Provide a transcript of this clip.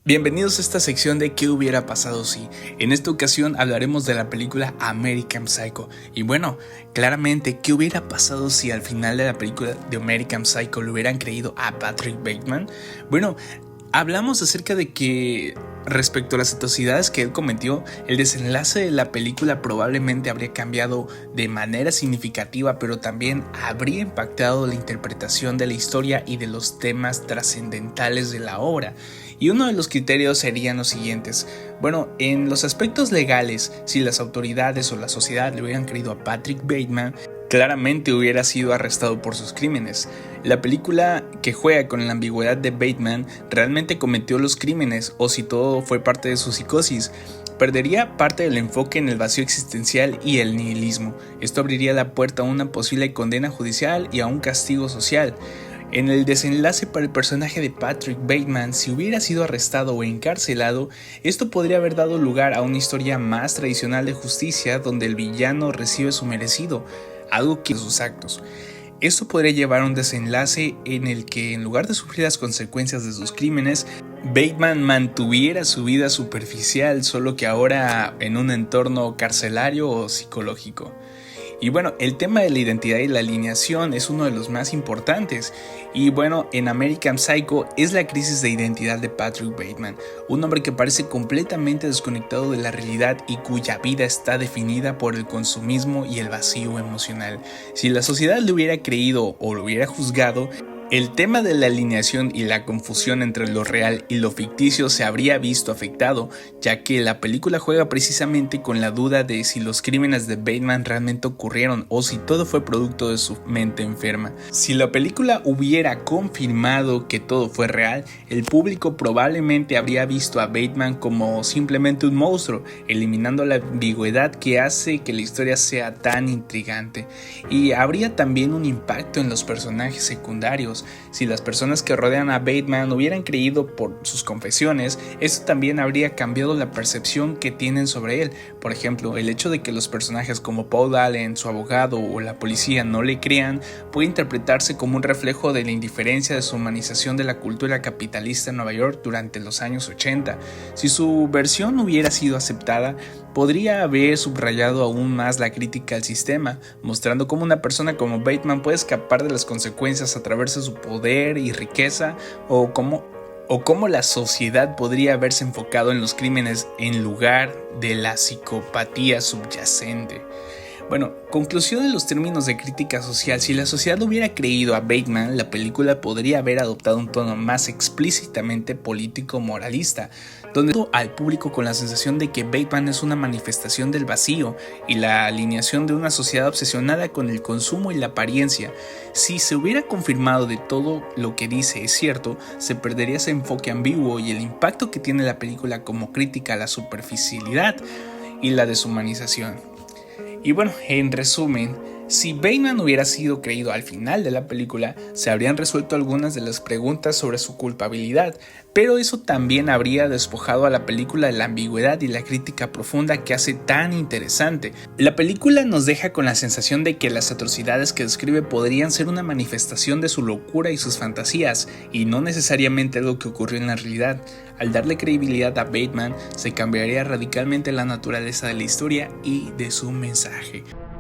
Bienvenidos a esta sección de ¿qué hubiera pasado si? En esta ocasión hablaremos de la película American Psycho. Y bueno, claramente, ¿qué hubiera pasado si al final de la película de American Psycho le hubieran creído a Patrick Bateman? Bueno, hablamos acerca de que respecto a las atrocidades que él cometió, el desenlace de la película probablemente habría cambiado de manera significativa, pero también habría impactado la interpretación de la historia y de los temas trascendentales de la obra. Y uno de los criterios serían los siguientes. Bueno, en los aspectos legales, si las autoridades o la sociedad le hubieran creído a Patrick Bateman, claramente hubiera sido arrestado por sus crímenes. La película que juega con la ambigüedad de Bateman realmente cometió los crímenes o si todo fue parte de su psicosis. Perdería parte del enfoque en el vacío existencial y el nihilismo. Esto abriría la puerta a una posible condena judicial y a un castigo social. En el desenlace para el personaje de Patrick Bateman, si hubiera sido arrestado o encarcelado, esto podría haber dado lugar a una historia más tradicional de justicia donde el villano recibe su merecido, algo que sus actos. Esto podría llevar a un desenlace en el que, en lugar de sufrir las consecuencias de sus crímenes, Bateman mantuviera su vida superficial, solo que ahora en un entorno carcelario o psicológico. Y bueno, el tema de la identidad y la alineación es uno de los más importantes. Y bueno, en American Psycho es la crisis de identidad de Patrick Bateman, un hombre que parece completamente desconectado de la realidad y cuya vida está definida por el consumismo y el vacío emocional. Si la sociedad le hubiera creído o lo hubiera juzgado, el tema de la alineación y la confusión entre lo real y lo ficticio se habría visto afectado, ya que la película juega precisamente con la duda de si los crímenes de Bateman realmente ocurrieron o si todo fue producto de su mente enferma. Si la película hubiera confirmado que todo fue real, el público probablemente habría visto a Bateman como simplemente un monstruo, eliminando la ambigüedad que hace que la historia sea tan intrigante. Y habría también un impacto en los personajes secundarios. Si las personas que rodean a Bateman hubieran creído por sus confesiones, esto también habría cambiado la percepción que tienen sobre él. Por ejemplo, el hecho de que los personajes como Paul Allen, su abogado o la policía no le crean puede interpretarse como un reflejo de la indiferencia de su humanización de la cultura capitalista en Nueva York durante los años 80. Si su versión hubiera sido aceptada, podría haber subrayado aún más la crítica al sistema, mostrando cómo una persona como Bateman puede escapar de las consecuencias a través de su poder y riqueza, o cómo la sociedad podría haberse enfocado en los crímenes en lugar de la psicopatía subyacente. Bueno, conclusión en los términos de crítica social. Si la sociedad hubiera creído a Bateman, la película podría haber adoptado un tono más explícitamente político-moralista, donde al público con la sensación de que Bateman es una manifestación del vacío y la alineación de una sociedad obsesionada con el consumo y la apariencia. Si se hubiera confirmado de todo lo que dice es cierto, se perdería ese enfoque ambiguo y el impacto que tiene la película como crítica a la superficialidad y la deshumanización. Y bueno, en resumen, si Bateman hubiera sido creído al final de la película, se habrían resuelto algunas de las preguntas sobre su culpabilidad, pero eso también habría despojado a la película de la ambigüedad y la crítica profunda que hace tan interesante. La película nos deja con la sensación de que las atrocidades que describe podrían ser una manifestación de su locura y sus fantasías, y no necesariamente algo que ocurrió en la realidad. Al darle credibilidad a Bateman, se cambiaría radicalmente la naturaleza de la historia y de su mensaje.